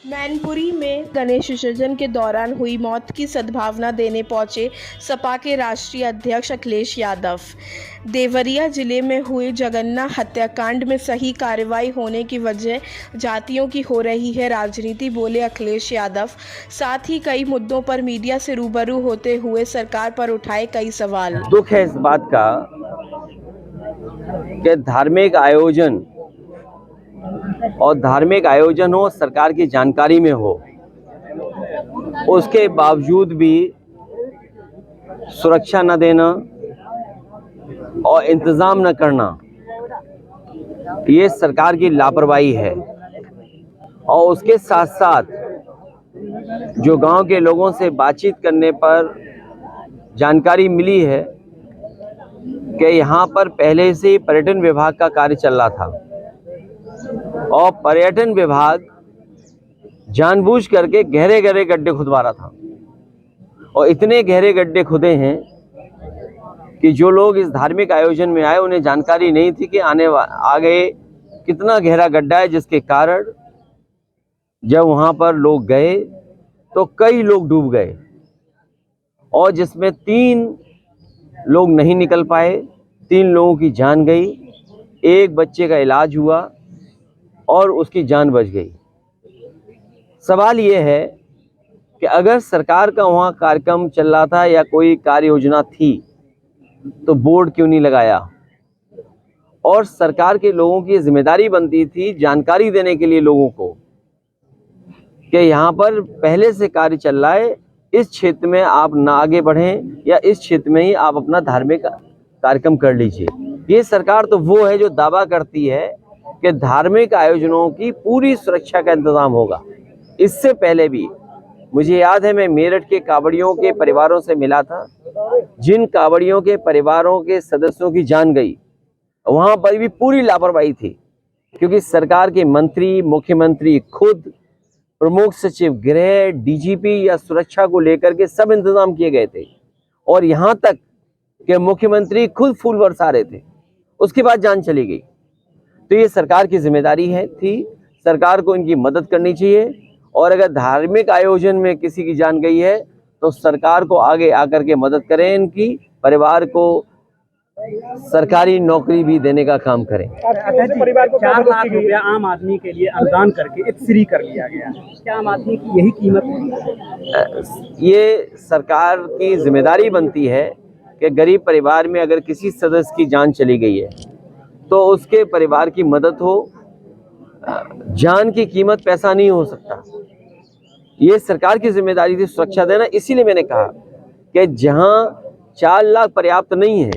मैनपुरी में गणेश विसर्जन के दौरान हुई मौत की सद्भावना देने पहुंचे सपा के राष्ट्रीय अध्यक्ष अखिलेश यादव। देवरिया जिले में हुए जगन्ना हत्याकांड में सही कार्रवाई होने की वजह जातियों की हो रही है राजनीति, बोले अखिलेश यादव। साथ ही कई मुद्दों पर मीडिया से रूबरू होते हुए सरकार पर उठाए कई सवाल। दुख है इस बात का कि धार्मिक आयोजन हो, सरकार की जानकारी में हो, उसके बावजूद भी सुरक्षा न देना और इंतजाम न करना, ये सरकार की लापरवाही है। और उसके साथ साथ जो गांव के लोगों से बातचीत करने पर जानकारी मिली है कि यहाँ पर पहले से पर्यटन विभाग का कार्य चल रहा था और पर्यटन विभाग जानबूझ करके गहरे गहरे गड्ढे खुदवा रहा था। और इतने गहरे गड्ढे खुदे हैं कि जो लोग इस धार्मिक आयोजन में आए उन्हें जानकारी नहीं थी कि आगे कितना गहरा गड्ढा है, जिसके कारण जब वहाँ पर लोग गए तो कई लोग डूब गए और जिसमें 3 लोग नहीं निकल पाए, 3 लोगों की जान गई, एक बच्चे का इलाज हुआ और उसकी जान बच गई। सवाल ये है कि अगर सरकार का वहाँ कार्यक्रम चल रहा था या कोई कार्य योजना थी तो बोर्ड क्यों नहीं लगाया? और सरकार के लोगों की जिम्मेदारी बनती थी जानकारी देने के लिए लोगों को कि यहाँ पर पहले से कार्य चल रहा है, इस क्षेत्र में आप ना आगे बढ़ें या इस क्षेत्र में ही आप अपना धार्मिक कार्यक्रम कर लीजिए। ये सरकार तो वो है जो दावा करती है कि धार्मिक आयोजनों की पूरी सुरक्षा का इंतजाम होगा। इससे पहले भी मुझे याद है, मैं मेरठ के कांवड़ियों के परिवारों से मिला था, जिन कांवड़ियों के परिवारों के सदस्यों की जान गई, वहां पर भी पूरी लापरवाही थी, क्योंकि सरकार के मंत्री, मुख्यमंत्री खुद, प्रमुख सचिव गृह, डीजीपी या सुरक्षा को लेकर के सब इंतजाम किए गए थे और यहाँ तक कि मुख्यमंत्री खुद फूल बरसा रहे थे। उसके बाद जान चली गई। तो ये सरकार की जिम्मेदारी थी, सरकार को इनकी मदद करनी चाहिए। और अगर धार्मिक आयोजन में किसी की जान गई है तो सरकार को आगे आकर के मदद करें, इनकी परिवार को सरकारी नौकरी भी देने का काम करें। परिवार को 4 लाख रुपया आम आदमी के लिए अनुदान करके एक फ्री कर लिया गया। क्या आम आदमी की यही कीमत है? ये सरकार की जिम्मेदारी बनती है कि गरीब परिवार में अगर किसी सदस्य की जान चली गई है तो उसके परिवार की मदद हो। जान की कीमत पैसा नहीं हो सकता। ये सरकार की जिम्मेदारी थी सुरक्षा देना। इसीलिए मैंने कहा कि जहां 4 लाख पर्याप्त नहीं है,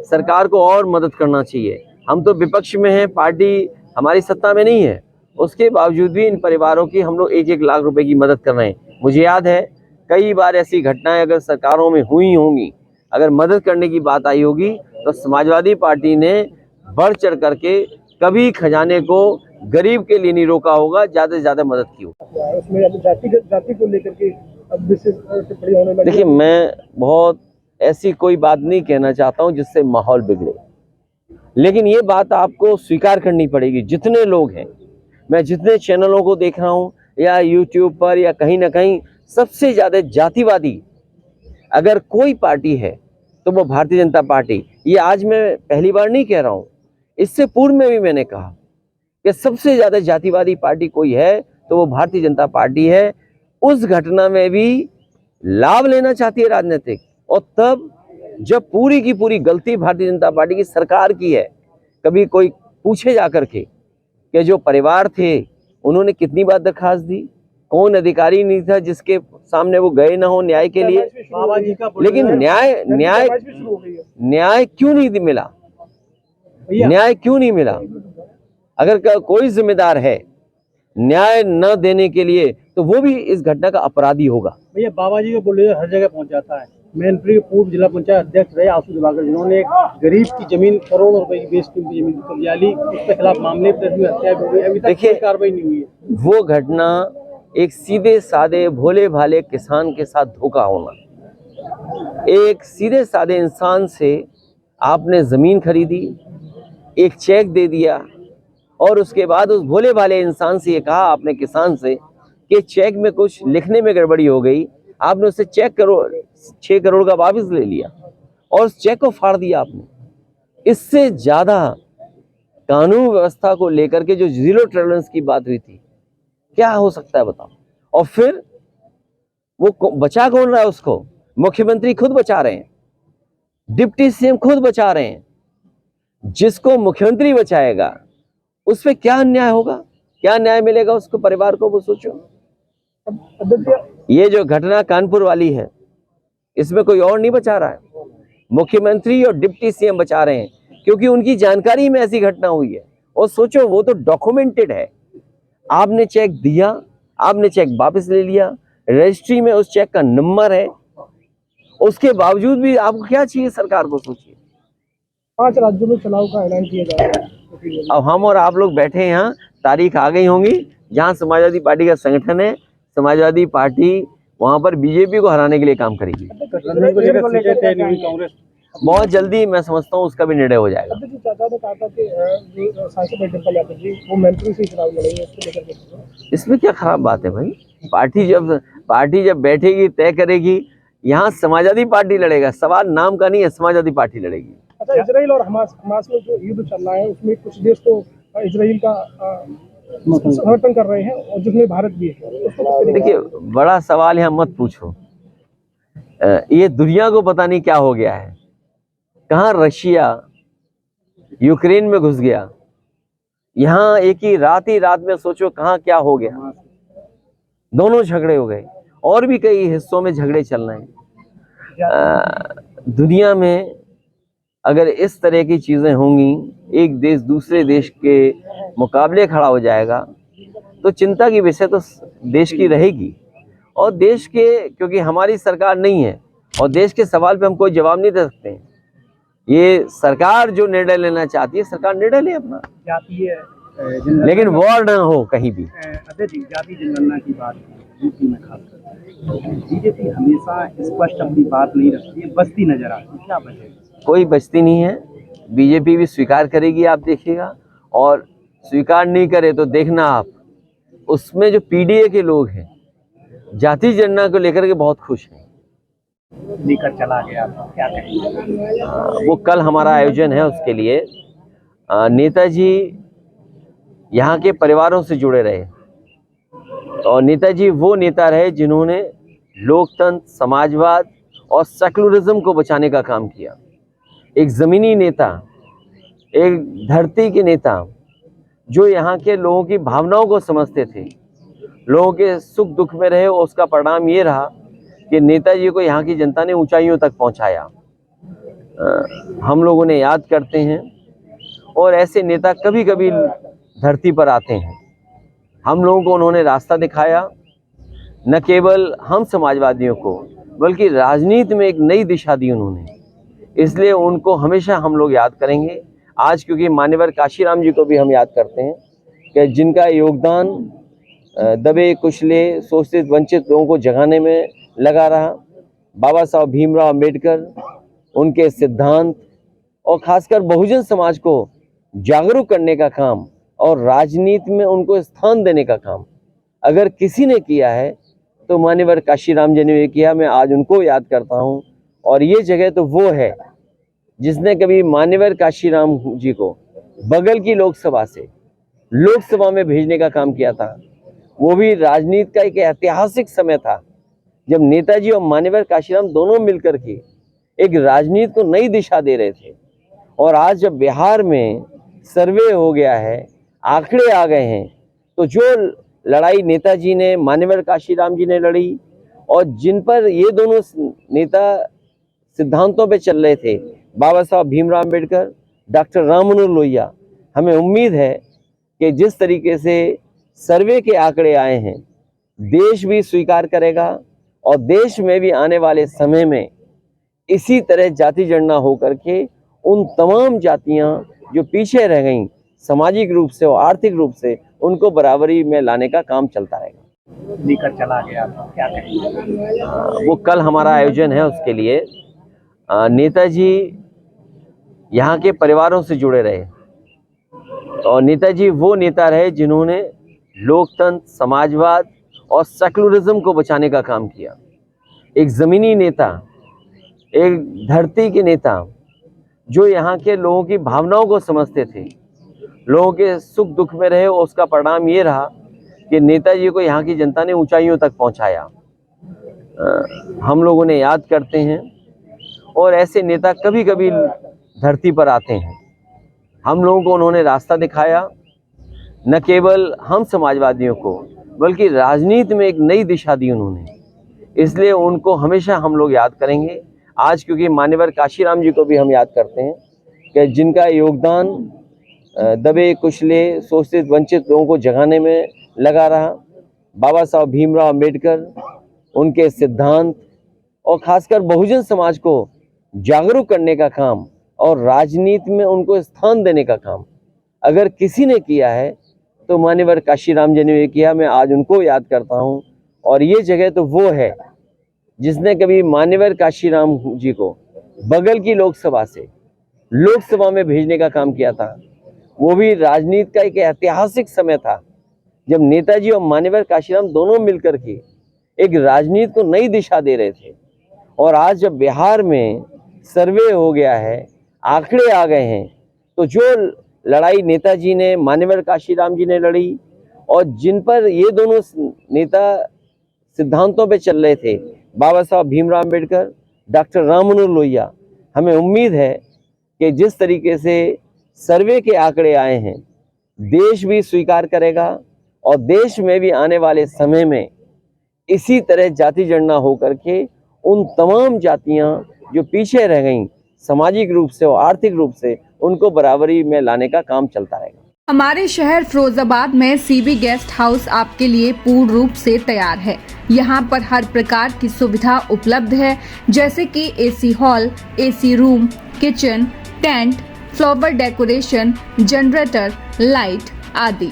सरकार को और मदद करना चाहिए। हम तो विपक्ष में हैं, पार्टी हमारी सत्ता में नहीं है, उसके बावजूद भी इन परिवारों की हम लोग 1-1 लाख रुपए की मदद कर रहे हैं। मुझे याद है कई बार ऐसी घटनाएं अगर सरकारों में हुई होंगी, अगर मदद करने की बात आई होगी तो समाजवादी पार्टी ने बढ़ चढ़ करके कभी खजाने को गरीब के लिए नहीं रोका होगा, ज्यादा से ज्यादा मदद की होगी। उसमें जाति को लेकर के अब विशेष टिप्पणी होने लगी। देखिए, मैं बहुत ऐसी कोई बात नहीं कहना चाहता हूं जिससे माहौल बिगड़े, लेकिन ये बात आपको स्वीकार करनी पड़ेगी। जितने लोग हैं, मैं जितने चैनलों को देख रहा हूं या यूट्यूब पर या कहीं ना कहीं, सबसे ज्यादा जातिवादी अगर कोई पार्टी है तो वो भारतीय जनता पार्टी। ये आज मैं पहली बार नहीं कह रहा हूं, इससे पूर्व में भी मैंने कहा कि सबसे ज्यादा जातिवादी पार्टी कोई है तो वो भारतीय जनता पार्टी है। उस घटना में भी लाभ लेना चाहती है राजनीतिक, और तब जब पूरी की पूरी गलती भारतीय जनता पार्टी की सरकार की है। कभी कोई पूछे जाकर के कि जो परिवार थे उन्होंने कितनी बार दरखास्त दी, कौन अधिकारी नहीं था जिसके सामने वो गए ना हो न्याय के लिए। लेकिन न्याय क्यों नहीं मिला? न्याय क्यों नहीं मिला? अगर कोई जिम्मेदार है न्याय न देने के लिए तो वो भी इस घटना का अपराधी होगा। भैया, बाबा जी का बुलडोजर हर जगह पहुंच जाता है। मैनपुरी के पूर्व जिला पंचायत अध्यक्ष रहे आशु दिवाकर, जिन्होंने गरीब की जमीन, करोड़ों रुपए की बेशकीमती जमीन कब्जा ली, उसके खिलाफ मामले हत्या हो गई, अभी तक कोई कार्रवाई नहीं हुई है। वो घटना एक सीधे साधे भोले भाले किसान के साथ धोखा होना। एक सीधे साधे इंसान से आपने जमीन खरीदी, एक चेक दे दिया और उसके बाद उस भोले भाले इंसान से ये कहा आपने, किसान से, कि चेक में कुछ लिखने में गड़बड़ी हो गई, आपने उससे 6 करोड़ का वापस ले लिया और उस चेक को फाड़ दिया आपने। इससे ज्यादा कानून व्यवस्था को लेकर के जो जीरो टॉलरेंस की बात हुई थी, क्या हो सकता है बताओ। और फिर वो बचा कौन रहा है उसको? मुख्यमंत्री खुद बचा रहे हैं, डिप्टी सीएम खुद बचा रहे हैं। जिसको मुख्यमंत्री बचाएगा उस पे क्या अन्याय होगा, क्या न्याय मिलेगा उसको, परिवार को? वो सोचो। ये जो घटना कानपुर वाली है, इसमें कोई और नहीं बचा रहा है, मुख्यमंत्री और डिप्टी सीएम बचा रहे हैं, क्योंकि उनकी जानकारी में ऐसी घटना हुई है। और सोचो, वो तो डॉक्यूमेंटेड है। आपने चेक दिया, आपने चेक वापस ले लिया, रजिस्ट्री में उस चेक का नंबर है, उसके बावजूद भी आपको क्या चाहिए सरकार को? सोचिए। 5 राज्यों में चुनाव का ऐलान किया जा रहा है। अब हम और आप लोग बैठे हैं यहाँ, तारीख आ गई होंगी जहाँ समाजवादी पार्टी का संगठन है, समाजवादी पार्टी वहां पर बीजेपी को हराने के लिए काम करेगी। बहुत जल्दी मैं समझता हूँ उसका भी निर्णय हो जाएगा। चाचा ने कहा था कि जो सांसद डिम्पल यादव जी वो मंत्री से चुनाव लड़ेंगे, इसको लेकर के इसमें क्या खराब बात है भाई? पार्टी जब बैठेगी, तय करेगी। यहाँ समाजवादी पार्टी लड़ेगा, सवाल नाम का नहीं है, समाजवादी पार्टी लड़ेगी। अच्छा, इजराइल और हमास में जो युद्ध चल रहा है उसमें कुछ देश तो इजराइल का समर्थन कर रहे हैं और जिसमें भारत भी है। देखिए, बड़ा सवाल यहाँ मत पूछो। ये दुनिया को पता नहीं क्या हो गया है, कहाँ रशिया यूक्रेन में घुस गया, यहाँ एक ही रात में सोचो कहाँ क्या हो गया। दोनों झगड़े हो गए, और भी कई हिस्सों में झगड़े चल रहे हैं। दुनिया में अगर इस तरह की चीजें होंगी, एक देश दूसरे देश के मुकाबले खड़ा हो जाएगा, तो चिंता की विषय तो देश की रहेगी। और देश के, क्योंकि हमारी सरकार नहीं है और देश के सवाल पे हम कोई जवाब नहीं दे सकते हैं। ये सरकार जो निर्णय लेना चाहती है, सरकार निर्णय ले अपना, लेकिन वॉर न हो कहीं भी। जाति जनगणना की बात यूपी में खासकर बीजेपी हमेशा स्पष्ट अपनी बात नहीं रखती है, बस्ती नजर आती है, क्या वजह? कोई बचती नहीं है, बीजेपी भी स्वीकार करेगी, आप देखिएगा। और स्वीकार नहीं करे तो देखना आप, उसमें जो पीडीए के लोग हैं जाति जनगणना को लेकर के बहुत खुश हैं। लेकर चला गया तो क्या कहेंगे? वो कल हमारा आयोजन है, उसके लिए नेताजी यहाँ के परिवारों से जुड़े रहे, और नेताजी वो नेता रहे जिन्होंने लोकतंत्र, समाजवाद और सेकुलरिज्म को बचाने का काम किया। एक जमीनी नेता, एक धरती के नेता, जो यहाँ के लोगों की भावनाओं को समझते थे, लोगों के सुख दुख में रहे। और उसका परिणाम ये रहा कि नेताजी को यहाँ की जनता ने ऊंचाइयों तक पहुँचाया। हम लोगों ने याद करते हैं, और ऐसे नेता कभी कभी धरती पर आते हैं। हम लोगों को उन्होंने रास्ता दिखाया, न केवल हम समाजवादियों को, बल्कि राजनीति में एक नई दिशा दी उन्होंने। इसलिए उनको हमेशा हम लोग याद करेंगे। आज क्योंकि मान्यवर काशीराम जी को भी हम याद करते हैं, कि जिनका योगदान दबे कुचले शोषित वंचित लोगों को जगाने में लगा रहा। बाबा साहब भीमराव अंबेडकर, उनके सिद्धांत और खासकर बहुजन समाज को जागरूक करने का काम और राजनीति में उनको स्थान देने का काम अगर किसी ने किया है तो मान्यवर काशीराम जी ने किया। मैं आज उनको याद करता हूँ, और ये जगह तो वो है जिसने कभी मान्यवर काशीराम जी को बगल की लोकसभा से लोकसभा में भेजने का काम किया था। वो भी राजनीति का एक ऐतिहासिक समय था जब नेताजी और मान्यवर काशीराम दोनों मिलकर के एक राजनीति को नई दिशा दे रहे थे। और आज जब बिहार में सर्वे हो गया है, आंकड़े आ गए हैं, तो जो लड़ाई नेताजी ने, मान्यवर काशीराम जी ने लड़ी, और जिन पर ये दोनों नेता सिद्धांतों पे चल रहे थे, बाबा साहब भीमराव अंबेडकर, डॉक्टर राम मनोहर लोहिया, हमें उम्मीद है कि जिस तरीके से सर्वे के आंकड़े आए हैं, देश भी स्वीकार करेगा। और देश में भी आने वाले समय में इसी तरह जाति जनगणना होकर के उन तमाम जातियां जो पीछे रह गईं सामाजिक रूप से और आर्थिक रूप से, उनको बराबरी में लाने का काम चलता रहेगा। लेकर चला गया तो क्या कहेंगे? वो कल हमारा आयोजन है, उसके लिए नेताजी यहाँ के परिवारों से जुड़े रहे, और नेताजी वो नेता रहे जिन्होंने लोकतंत्र, समाजवाद और सेकुलरिज्म को बचाने का काम किया। एक ज़मीनी नेता, एक धरती के नेता जो यहाँ के लोगों की भावनाओं को समझते थे, लोगों के सुख दुख में रहे, और उसका परिणाम ये रहा कि नेताजी को यहाँ की जनता ने ऊंचाइयों तक पहुँचाया। हम लोगों ने याद करते हैं, और ऐसे नेता कभी कभी धरती पर आते हैं। हम लोगों को उन्होंने रास्ता दिखाया, न केवल हम समाजवादियों को बल्कि राजनीति में एक नई दिशा दी उन्होंने। इसलिए उनको हमेशा हम लोग याद करेंगे। आज क्योंकि मान्यवर काशीराम जी को भी हम याद करते हैं कि जिनका योगदान दबे कुचले शोषित वंचित लोगों को जगाने में लगा रहा। बाबा साहब भीमराव अंबेडकर, उनके सिद्धांत और खासकर बहुजन समाज को जागरूक करने का काम और राजनीति में उनको स्थान देने का काम अगर किसी ने किया है तो मान्यवर काशीराम जी ने किया। मैं आज उनको याद करता हूं, और ये जगह तो वो है जिसने कभी मान्यवर काशीराम जी को बगल की लोकसभा से लोकसभा में भेजने का काम किया था। वो भी राजनीति का एक ऐतिहासिक समय था जब नेताजी और मान्यवर काशीराम दोनों मिलकर के एक राजनीति को नई दिशा दे रहे थे। और आज जब बिहार में सर्वे हो गया है, आंकड़े आ गए हैं, तो जो लड़ाई नेताजी ने, मान्यवर काशीराम जी ने लड़ी, और जिन पर ये दोनों नेता सिद्धांतों पे चल रहे थे, बाबा साहब भीमराव अंबेडकर, डॉक्टर राम मनोहर लोहिया, हमें उम्मीद है कि जिस तरीके से सर्वे के आंकड़े आए हैं, देश भी स्वीकार करेगा, और देश में भी आने वाले समय में इसी तरह जाति जनगणना होकर के उन तमाम जातियां जो पीछे रह गईं सामाजिक रूप से और आर्थिक रूप से, उनको बराबरी में लाने का काम चलता रहेगा। हमारे शहर फिरोजाबाद में सीबी गेस्ट हाउस आपके लिए पूर्ण रूप से तैयार है। यहाँ पर हर प्रकार की सुविधा उपलब्ध है, जैसे कि AC hall, AC room, kitchen, tent, flower decoration, generator, light आदि।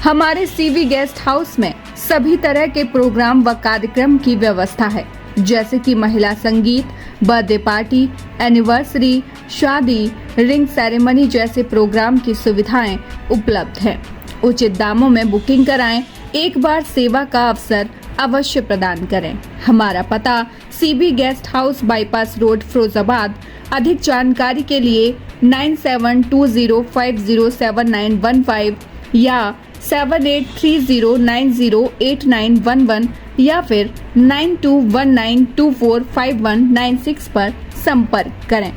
हमारे सीबी गेस्ट हाउस में सभी तरह के प्रोग्राम व कार्यक्रम की व्यवस्था है, जैसे कि महिला संगीत, बर्थडे पार्टी, एनिवर्सरी, शादी, रिंग सेरेमनी जैसे प्रोग्राम की सुविधाएं उपलब्ध हैं। उचित दामों में बुकिंग कराएं, एक बार सेवा का अवसर अवश्य प्रदान करें। हमारा पता CB guest house, bypass road, Firozabad. अधिक जानकारी के लिए 9720507915 या 7830908911 या फिर 9219245196 पर संपर्क करें।